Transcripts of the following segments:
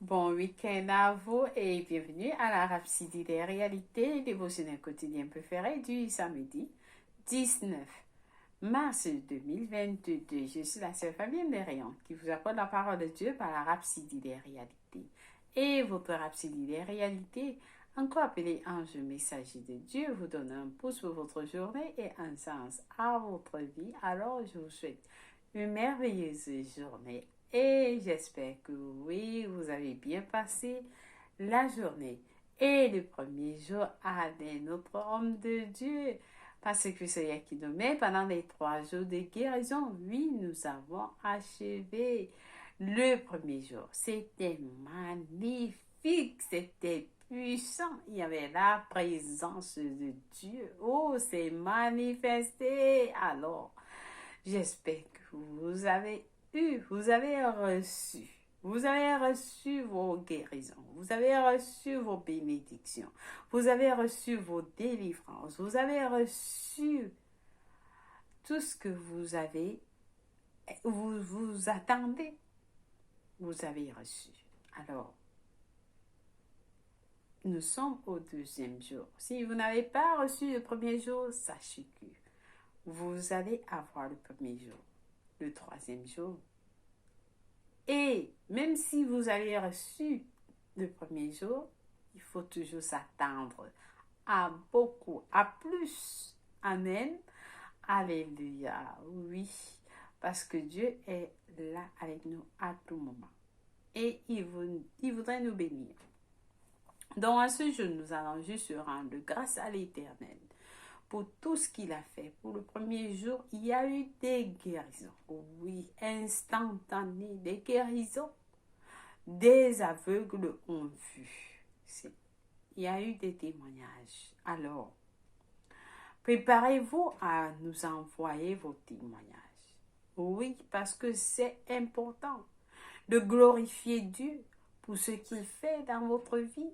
Bon week-end à vous et bienvenue à la Rhapsodie des réalités, dévotionnel quotidien préféré du samedi 19 mars 2022. Je suis la sœur Fabienne Derion qui vous apporte la parole de Dieu par la Rhapsodie des réalités. Et votre Rhapsodie des réalités, encore appelée Ange messager de Dieu, vous donne un pouce pour votre journée et un sens à votre vie. Alors je vous souhaite une merveilleuse journée et j'espère que oui, vous avez bien passé la journée et le premier jour avec notre homme de Dieu. Parce que c'est qui nous met pendant les 3 jours de guérison. Oui, nous avons achevé le premier jour. C'était magnifique, c'était puissant. Il y avait la présence de Dieu. Oh, c'est manifesté. Alors, j'espère que vous avez reçu. Vous avez reçu vos guérisons, vous avez reçu vos bénédictions, vous avez reçu vos délivrances, vous avez reçu tout ce que vous attendez, vous avez reçu. Alors, nous sommes au deuxième jour. Si vous n'avez pas reçu le premier jour, sachez que vous allez avoir le premier jour, le troisième jour. Et même si vous avez reçu le premier jour, il faut toujours s'attendre à beaucoup, à plus. Amen. Alléluia. Oui, parce que Dieu est là avec nous à tout moment. Et il voudrait nous bénir. Donc à ce jour, nous allons juste rendre grâce à l'Éternel pour tout ce qu'il a fait. Pour le premier jour, il y a eu des guérisons. Oui, instantanées, des guérisons. Des aveugles ont vu. Il y a eu des témoignages. Alors, préparez-vous à nous envoyer vos témoignages. Oui, parce que c'est important de glorifier Dieu pour ce qu'il fait dans votre vie.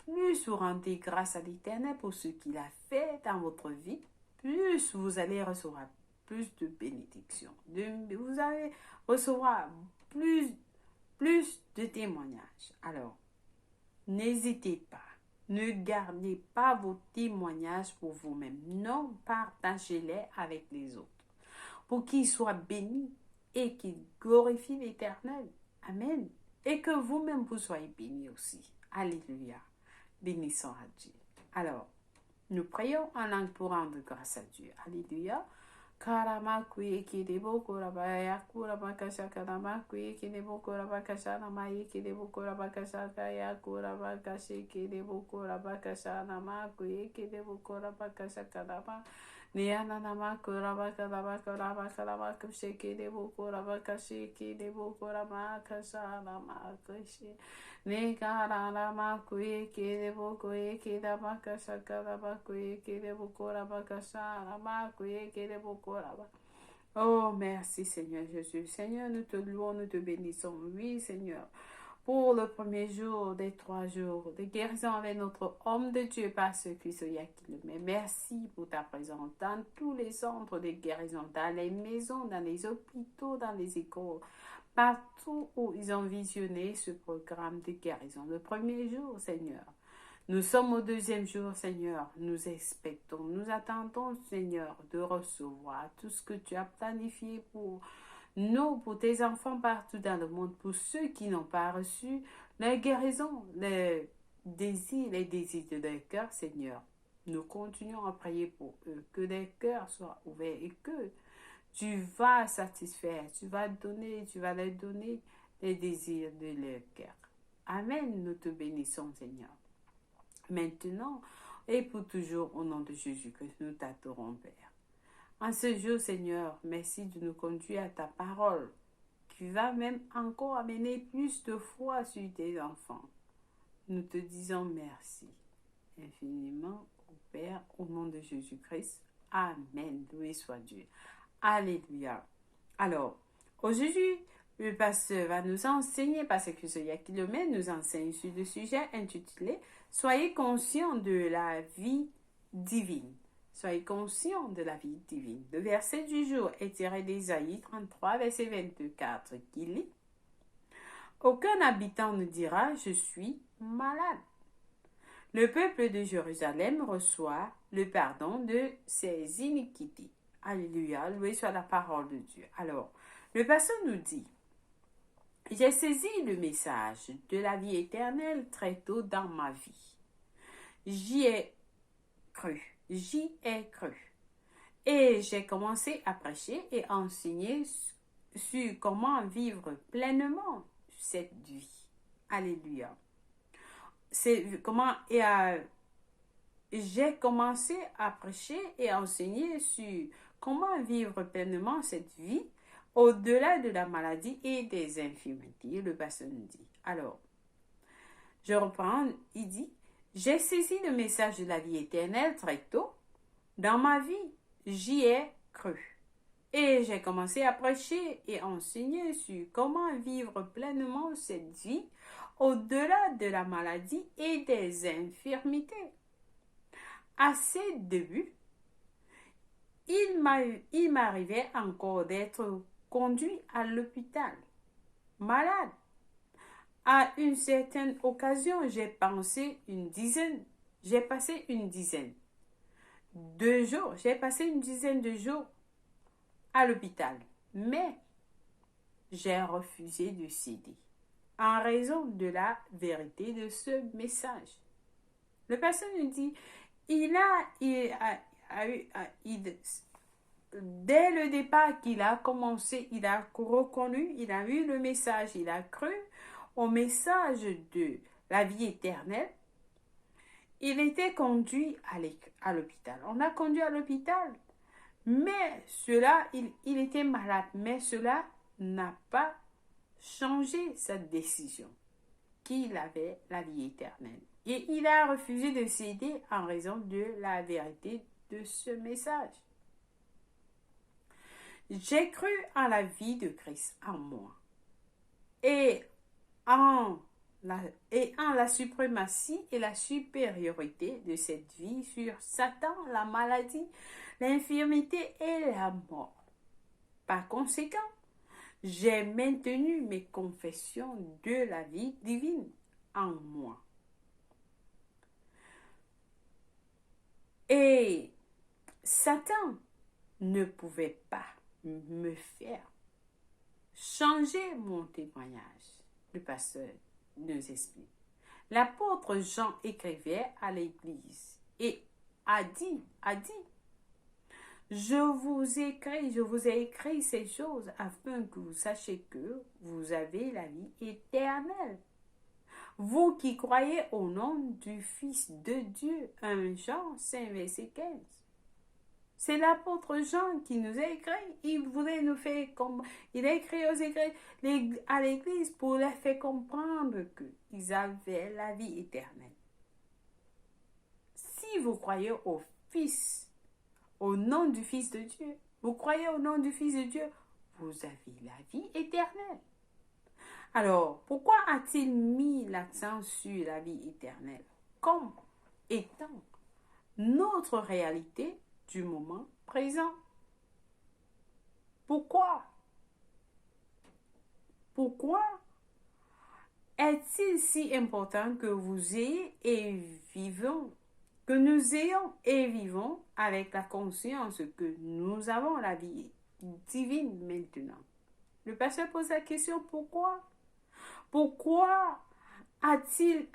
Plus vous rendez grâce à l'Éternel pour ce qu'il a fait dans votre vie, plus vous allez recevoir plus de bénédictions. Vous allez recevoir plus de témoignages. Alors, n'hésitez pas. Ne gardez pas vos témoignages pour vous-même. Non, partagez-les avec les autres. Pour qu'ils soient bénis et qu'ils glorifient l'Éternel. Amen. Et que vous-même vous soyez bénis aussi. Alléluia. Bénissons à Dieu. Alors, nous prions en langue pour rendre grâce à Dieu. Alléluia. Karamakuye kirebo korabaya kurabakasha karamakuye kirebo korabakasha namaye kirebo korabakasha kaya kurabakashi kirebo korabakasha namakuye kirebo korabakasha karama Niana nama kurabakadaba korabakarabakushe kirebo korabakashi kirebo korabakasha namakushi Nikaramakuye kirebo kuye kirabakasha karabakuye kirebo korabakasha namakuye kirebo koraba. Oh, merci Seigneur Jésus. Seigneur, nous te louons, nous te bénissons. Oui, Seigneur. Pour le premier jour des 3 jours de guérison avec notre homme de Dieu par ce Christ qui le met. Merci pour ta présence dans tous les centres de guérison, dans les maisons, dans les hôpitaux, dans les écoles, partout où ils ont visionné ce programme de guérison. Le premier jour, Seigneur. Nous sommes au deuxième jour, Seigneur. Nous expectons, nous attendons, Seigneur, de recevoir tout ce que tu as planifié pour nous, pour tes enfants partout dans le monde, pour ceux qui n'ont pas reçu la guérison, les désirs de leur cœur, Seigneur. Nous continuons à prier pour eux, que les cœurs soient ouverts et que tu vas satisfaire, tu vas leur donner les désirs de leur cœur. Amen, nous te bénissons, Seigneur. Maintenant et pour toujours, au nom de Jésus-Christ, nous t'adorons, Père. En ce jour, Seigneur, merci de nous conduire à ta parole, qui va même encore amener plus de foi sur tes enfants. Nous te disons merci infiniment au Père, au nom de Jésus-Christ. Amen. Loué soit Dieu. Alléluia. Alors, aujourd'hui, le pasteur va nous enseigner, parce que celui qui le met nous enseigne sur le sujet intitulé « Soyez conscients de la vie divine ». Soyez conscients de la vie divine. Le verset du jour est tiré d'Ésaïe 33, verset 24, qui lit Aucun habitant ne dira je suis malade. Le peuple de Jérusalem reçoit le pardon de ses iniquités. Alléluia, loué soit la parole de Dieu. Alors, le pasteur nous dit, j'ai saisi le message de la vie éternelle très tôt dans ma vie. J'y ai cru. Et j'ai commencé à prêcher et à enseigner sur comment vivre pleinement cette vie. Alléluia. J'ai commencé à prêcher et à enseigner sur comment vivre pleinement cette vie au-delà de la maladie et des infirmités, le pasteur nous dit. Alors, je reprends, il dit, j'ai saisi le message de la vie éternelle très tôt. Dans ma vie, j'y ai cru. Et j'ai commencé à prêcher et enseigner sur comment vivre pleinement cette vie au-delà de la maladie et des infirmités. À ses débuts, il m'arrivait encore d'être conduit à l'hôpital, malade. À une certaine occasion, j'ai passé une dizaine de jours à l'hôpital, mais j'ai refusé de céder en raison de la vérité de ce message. Le pasteur nous dit, dès le départ qu'il a commencé, il a reconnu, il a eu le message, il a cru au message de la vie éternelle. Il était conduit à l'hôpital. On l'a conduit à l'hôpital, mais il était malade, mais cela n'a pas changé sa décision qu'il avait la vie éternelle. Et il a refusé de céder en raison de la vérité de ce message. J'ai cru en la vie de Christ en moi et en la suprématie et la supériorité de cette vie sur Satan, la maladie, l'infirmité et la mort. Par conséquent, j'ai maintenu mes confessions de la vie divine en moi. Et Satan ne pouvait pas me faire changer mon témoignage. Le pasteur nous explique. L'apôtre Jean écrivait à l'église et a dit, je vous ai écrit ces choses afin que vous sachiez que vous avez la vie éternelle. Vous qui croyez au nom du Fils de Dieu. 1 Jean 5, verset 15. C'est l'apôtre Jean qui nous a écrit. Il voulait nous faire comprendre. Il a écrit à l'église pour leur faire comprendre qu'ils avaient la vie éternelle. Si vous croyez au Fils, au nom du Fils de Dieu, vous croyez au nom du Fils de Dieu, vous avez la vie éternelle. Alors, pourquoi a-t-il mis l'accent sur la vie éternelle comme étant notre réalité du moment présent? Pourquoi est-il si important que nous ayons et vivons avec la conscience que nous avons la vie divine maintenant? Le pasteur pose la question, pourquoi? Pourquoi a-t-il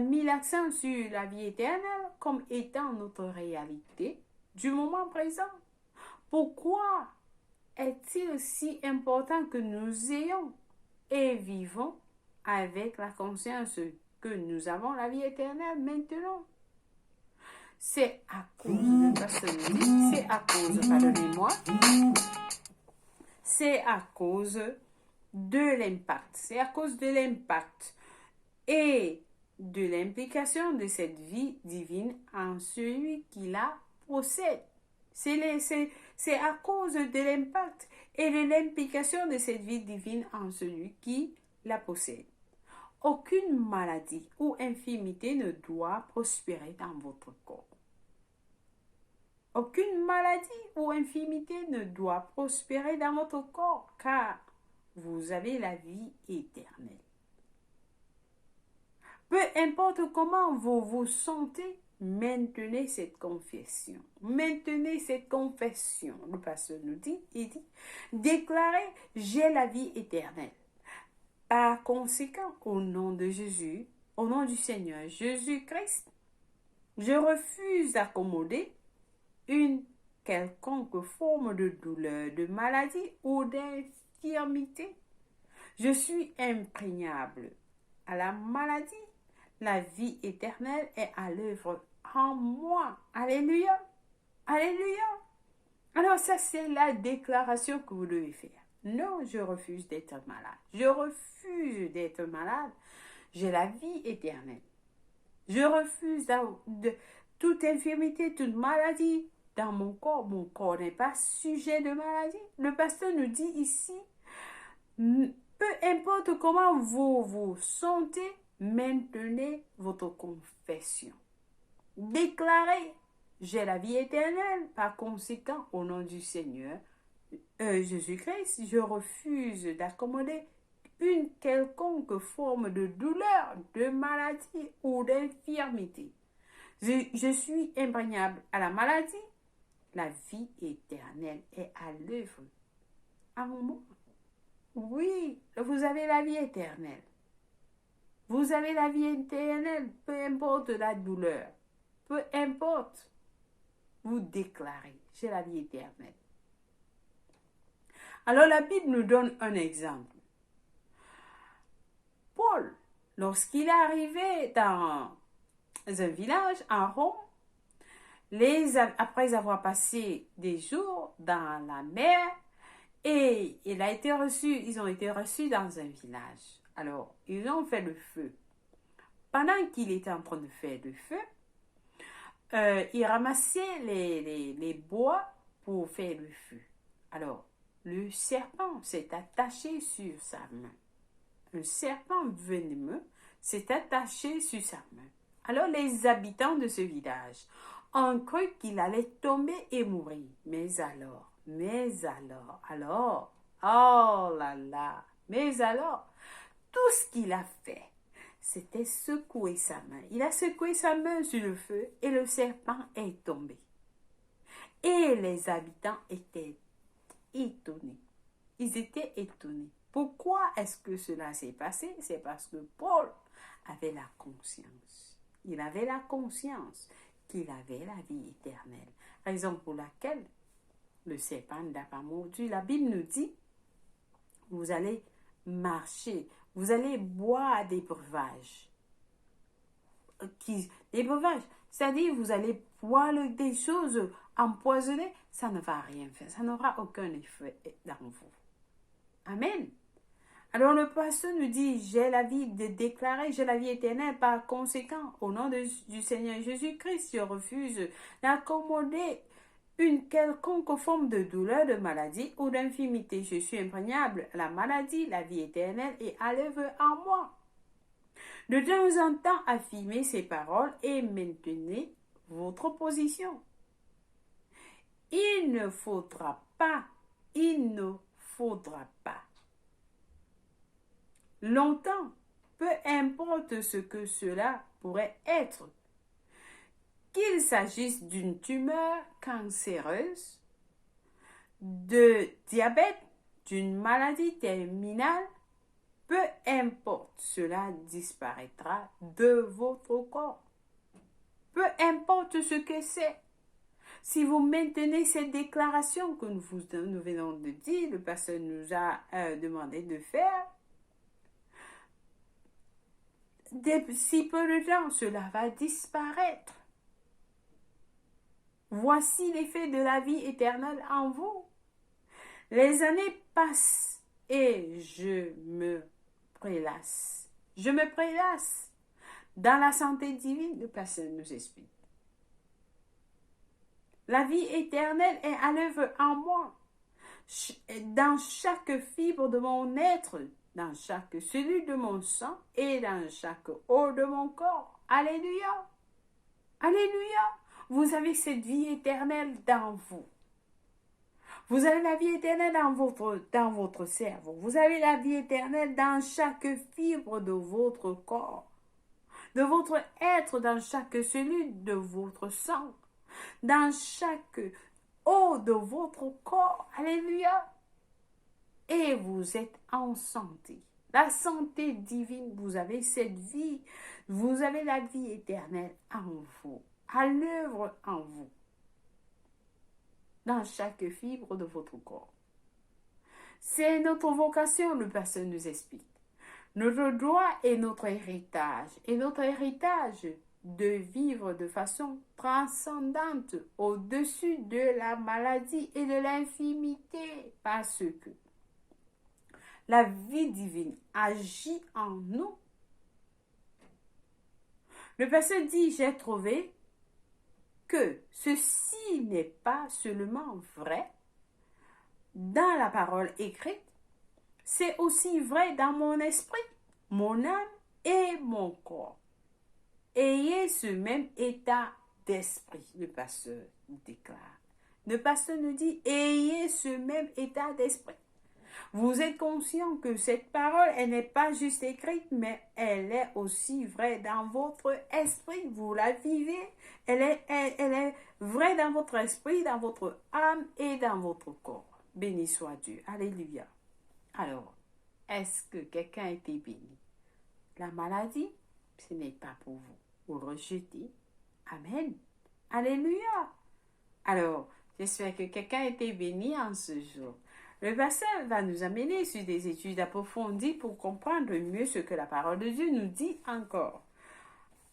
mis l'accent sur la vie éternelle comme étant notre réalité du moment présent? Pourquoi est-il si important que nous ayons et vivons avec la conscience que nous avons la vie éternelle maintenant? C'est à cause de l'impact. C'est à cause de l'impact et de l'implication de cette vie divine en celui qui la possède. C'est à cause de l'impact et de l'implication de cette vie divine en celui qui la possède. Aucune maladie ou infirmité ne doit prospérer dans votre corps. Aucune maladie ou infirmité ne doit prospérer dans votre corps, car vous avez la vie éternelle. Peu importe comment vous vous sentez, maintenez cette confession. Maintenez cette confession. Le pasteur nous dit, il dit, déclarez, j'ai la vie éternelle. Par conséquent, au nom de Jésus, au nom du Seigneur Jésus-Christ, je refuse d'accommoder une quelconque forme de douleur, de maladie ou d'infirmité. Je suis imprégnable à la maladie. La vie éternelle est à l'œuvre en moi. Alléluia. Alléluia. Alors ça, c'est la déclaration que vous devez faire. Non, je refuse d'être malade. Je refuse d'être malade. J'ai la vie éternelle. Je refuse de toute infirmité, toute maladie dans mon corps. Mon corps n'est pas sujet de maladie. Le pasteur nous dit ici, peu importe comment vous vous sentez, maintenez votre confession. Déclarez, j'ai la vie éternelle. Par conséquent, au nom du Seigneur Jésus-Christ, je refuse d'accommoder une quelconque forme de douleur, de maladie ou d'infirmité. Je suis imprégnable à la maladie. La vie éternelle est à l'œuvre en moi. Oui, vous avez la vie éternelle. Vous avez la vie éternelle, peu importe la douleur, peu importe. Vous déclarez, j'ai la vie éternelle. Alors la Bible nous donne un exemple. Paul, lorsqu'il est arrivé dans un village en Rome, après avoir passé des jours dans la mer, et ils ont été reçus dans un village. Alors, ils ont fait le feu. Pendant qu'il était en train de faire le feu, il ramassait les bois pour faire le feu. Alors, le serpent s'est attaché sur sa main. Un serpent venimeux s'est attaché sur sa main. Alors, les habitants de ce village ont cru qu'il allait tomber et mourir. Mais alors, oh là là, mais alors, tout ce qu'il a fait, c'était secouer sa main. Il a secoué sa main sur le feu et le serpent est tombé. Et les habitants étaient étonnés. Ils étaient étonnés. Pourquoi est-ce que cela s'est passé? C'est parce que Paul avait la conscience. Il avait la conscience qu'il avait la vie éternelle. Raison pour laquelle le serpent n'a pas mordu. La Bible nous dit, vous allez marcher, vous allez boire des breuvages. Des breuvages, c'est-à-dire vous allez boire des choses empoisonnées, ça ne va rien faire, ça n'aura aucun effet dans vous. Amen. Alors le pasteur nous dit, j'ai la vie de déclarer, j'ai la vie éternelle. Par conséquent, au nom du Seigneur Jésus-Christ, je refuse d'accommoder une quelconque forme de douleur, de maladie ou d'infirmité. Je suis imprégnable à la maladie, la vie éternelle est à l'œuvre en moi. De temps en temps, affirmez ces paroles et maintenez votre position. Il ne faudra pas longtemps, peu importe ce que cela pourrait être, qu'il s'agisse d'une tumeur cancéreuse, de diabète, d'une maladie terminale, peu importe, cela disparaîtra de votre corps. Peu importe ce que c'est. Si vous maintenez cette déclaration que nous venons de dire, le pasteur nous a demandé de faire, d'ici peu de temps, cela va disparaître. Voici l'effet de la vie éternelle en vous. Les années passent et je me prélasse. Je me prélasse dans la santé divine, le pasteur nous explique. La vie éternelle est à l'œuvre en moi, dans chaque fibre de mon être, dans chaque cellule de mon sang et dans chaque os de mon corps. Alléluia! Alléluia! Vous avez cette vie éternelle dans vous. Vous avez la vie éternelle dans votre cerveau. Vous avez la vie éternelle dans chaque fibre de votre corps. de votre être, dans chaque cellule de votre sang, dans chaque os de votre corps. Alléluia. Et vous êtes en santé. La santé divine, vous avez cette vie, vous avez la vie éternelle en vous, à l'œuvre en vous, dans chaque fibre de votre corps. C'est notre vocation, le pasteur nous explique. Notre droit est notre héritage. Et notre héritage de vivre de façon transcendante au-dessus de la maladie et de l'infimité. Parce que la vie divine agit en nous. Le pasteur dit, j'ai trouvé que ceci n'est pas seulement vrai dans la parole écrite, c'est aussi vrai dans mon esprit, mon âme et mon corps. Ayez ce même état d'esprit, le pasteur déclare. Le pasteur nous dit, ayez ce même état d'esprit. Vous êtes conscient que cette parole, elle n'est pas juste écrite, mais elle est aussi vraie dans votre esprit. Vous la vivez. Elle est vraie dans votre esprit, dans votre âme et dans votre corps. Béni soit Dieu. Alléluia. Alors, est-ce que quelqu'un a été béni? La maladie, ce n'est pas pour vous. Vous rejetez. Amen. Alléluia. Alors, j'espère que quelqu'un a été béni en ce jour. Le pasteur va nous amener sur des études approfondies pour comprendre mieux ce que la parole de Dieu nous dit encore.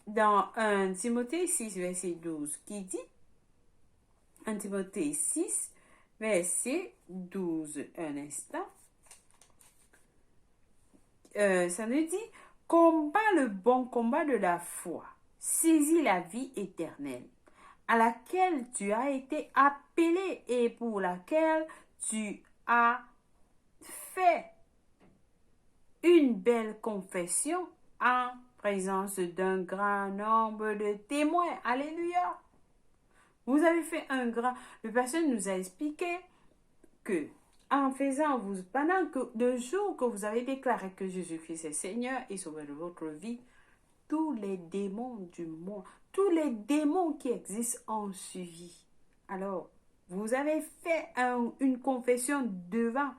Dans 1 Timothée 6, verset 12, qui dit, 1 Timothée 6, verset 12, un instant, ça nous dit, combat le bon combat de la foi, saisis la vie éternelle, à laquelle tu as été appelé et pour laquelle tu as fait une belle confession en présence d'un grand nombre de témoins. Alléluia. Vous avez fait un grand... Le pasteur nous a expliqué que en faisant, pendant que le jour que vous avez déclaré que Jésus-Christ est Seigneur et Sauveur de votre vie, tous les démons du monde, tous les démons qui existent ont suivi. Alors, vous avez fait une confession devant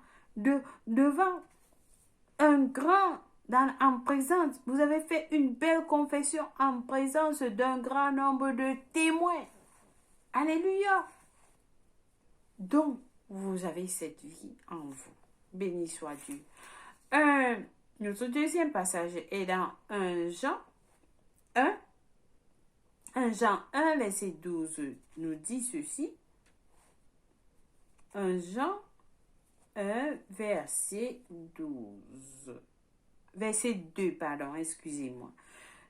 un grand, en présence. Vous avez fait une belle confession en présence d'un grand nombre de témoins. Alléluia. Donc, vous avez cette vie en vous. Béni soit Dieu. Notre deuxième passage est dans 1 Jean 1. 1 Jean 1, verset 12 nous dit ceci. 1 Jean 1, verset 12. Verset 2, pardon, excusez-moi.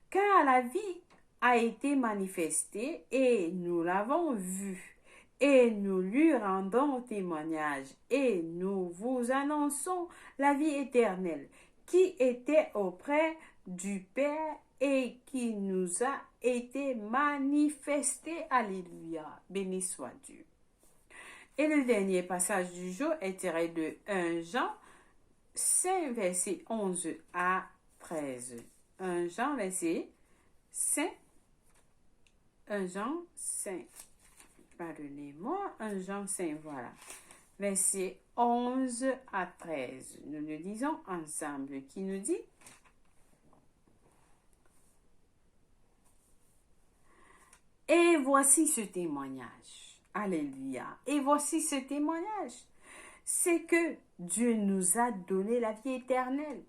Car la vie a été manifestée et nous l'avons vue et nous lui rendons témoignage et nous vous annonçons la vie éternelle qui était auprès du Père et qui nous a été manifestée. Alléluia. Béni soit Dieu. Et le dernier passage du jour est tiré de 1 Jean 5, verset 11 à 13. 1 Jean, verset 5. 1 Jean 5. Pardonnez-moi. 1 Jean 5, voilà. Verset 11 à 13. Nous le lisons ensemble qui nous dit: Et voici ce témoignage. Alléluia. Et voici ce témoignage. C'est que Dieu nous a donné la vie éternelle.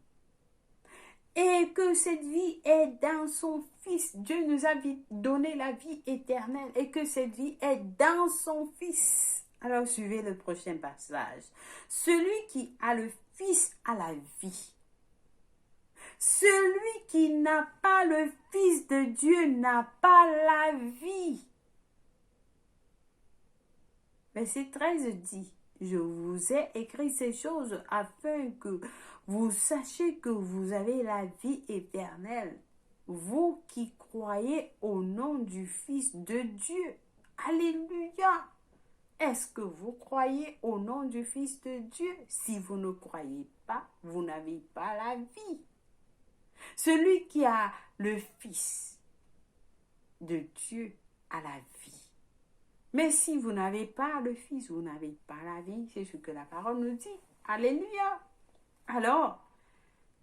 Et que cette vie est dans son Fils. Dieu nous a donné la vie éternelle. Et que cette vie est dans son Fils. Alors suivez le prochain passage. Celui qui a le Fils a la vie. Celui qui n'a pas le Fils de Dieu n'a pas la vie. Verset 13 dit: Je vous ai écrit ces choses afin que vous sachiez que vous avez la vie éternelle, vous qui croyez au nom du Fils de Dieu. Alléluia! Est-ce que vous croyez au nom du Fils de Dieu? Si vous ne croyez pas, vous n'avez pas la vie. Celui qui a le Fils de Dieu a la vie. Mais si vous n'avez pas le Fils, vous n'avez pas la vie. C'est ce que la parole nous dit. Alléluia. Alors,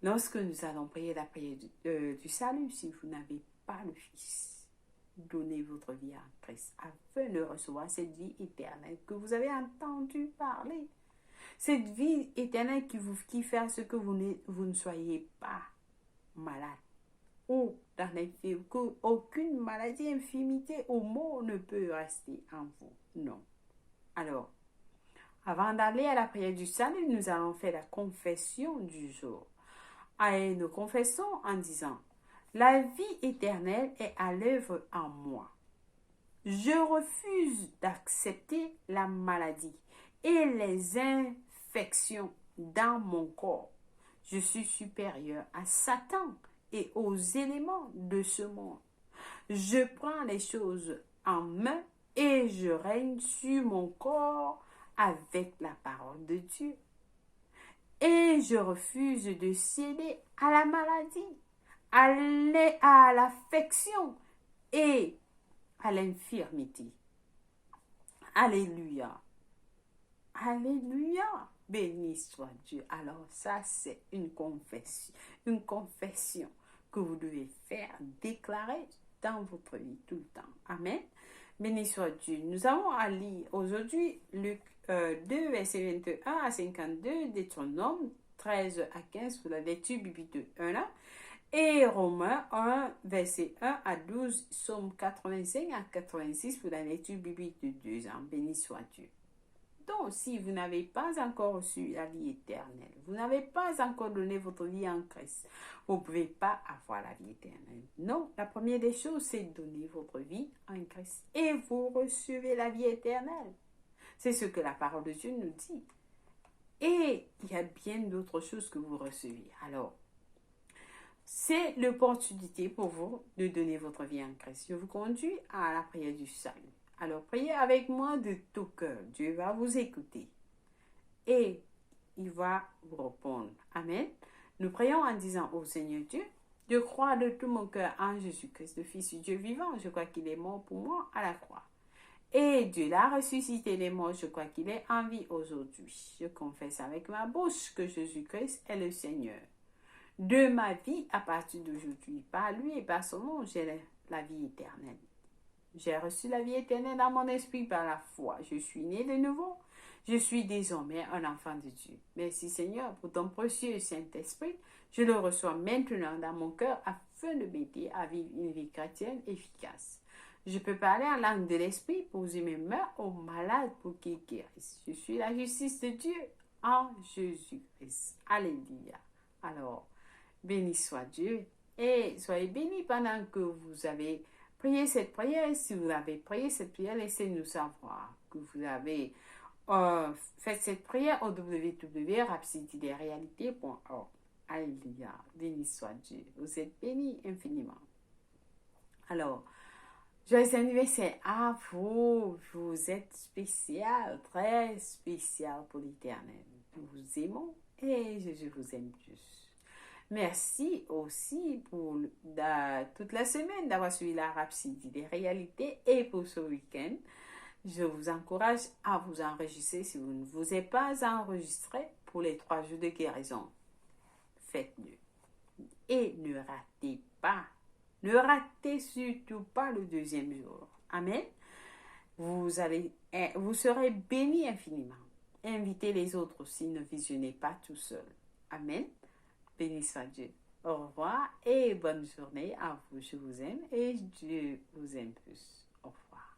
lorsque nous allons prier la prière du salut, si vous n'avez pas le Fils, donnez votre vie à Christ afin de recevoir cette vie éternelle que vous avez entendu parler. Cette vie éternelle qui fait à ce que vous ne soyez pas malade ou dans qu'aucune maladie, infirmité ou mort ne peut rester en vous. Non. Alors, avant d'aller à la prière du salut, nous allons faire la confession du jour. Et nous confessons en disant, la vie éternelle est à l'œuvre en moi. Je refuse d'accepter la maladie et les infections dans mon corps. Je suis supérieur à Satan et aux éléments de ce monde. Je prends les choses en main et je règne sur mon corps avec la parole de Dieu. Et je refuse de céder à la maladie, à l'affection et à l'infirmité. Alléluia. Alléluia. Béni soit Dieu. Alors ça, c'est une confession que vous devez faire, déclarer dans votre vie tout le temps. Amen. Béni soit Dieu. Nous avons à lire aujourd'hui Luc 2, verset 21 à 52, Deutéronome 13 à 15 pour la lecture biblique de 1 an, et Romains 1, verset 1 à 12, Psaume 85 à 86 pour la lecture biblique de 2 ans. Béni soit Dieu. Donc, si vous n'avez pas encore reçu la vie éternelle, vous n'avez pas encore donné votre vie en Christ, vous ne pouvez pas avoir la vie éternelle. Non, la première des choses, c'est de donner votre vie en Christ et vous recevez la vie éternelle. C'est ce que la parole de Dieu nous dit. Et il y a bien d'autres choses que vous recevez. Alors, c'est l'opportunité pour vous de donner votre vie en Christ. Je vous conduis à la prière du salut. Alors, priez avec moi de tout cœur. Dieu va vous écouter et il va vous répondre. Amen. Nous prions en disant au Seigneur Dieu, je crois de tout mon cœur en Jésus-Christ, le Fils du Dieu vivant. Je crois qu'il est mort pour moi à la croix. Et Dieu l'a ressuscité des morts. Je crois qu'il est en vie aujourd'hui. Je confesse avec ma bouche que Jésus-Christ est le Seigneur de ma vie à partir d'aujourd'hui. Par lui et par son nom, j'ai la vie éternelle. J'ai reçu la vie éternelle dans mon esprit par la foi. Je suis né de nouveau. Je suis désormais un enfant de Dieu. Merci Seigneur pour ton précieux Saint-Esprit. Je le reçois maintenant dans mon cœur afin de m'aider à vivre une vie chrétienne efficace. Je peux parler en langue de l'esprit, poser mes mains aux malades pour qu'ils guérissent. Je suis la justice de Dieu en Jésus-Christ. Alléluia. Alors, béni soit Dieu et soyez bénis pendant que vous avez prié cette prière. Si vous avez prié cette prière, laissez-nous savoir que vous avez fait cette prière au www.rhapsodyderealités.org. Alléluia. Béni soit Dieu. Vous êtes bénis infiniment. Alors, joyeux anniversaire à vous. Vous êtes spécial, très spécial pour l'Éternel. Nous vous aimons et Jésus vous aime plus. Merci aussi pour toute la semaine d'avoir suivi la Rhapsodie des réalités et pour ce week-end. Je vous encourage à vous enregistrer si vous ne vous êtes pas enregistré pour les 3 jours de guérison. Faites-le. Et ne ratez pas. Ne ratez surtout pas le 2e jour. Amen. Vous serez bénis infiniment. Invitez les autres aussi, ne visionnez pas tout seul. Amen. Béni soit Dieu. Au revoir et bonne journée à vous. Je vous aime et Dieu vous aime plus. Au revoir.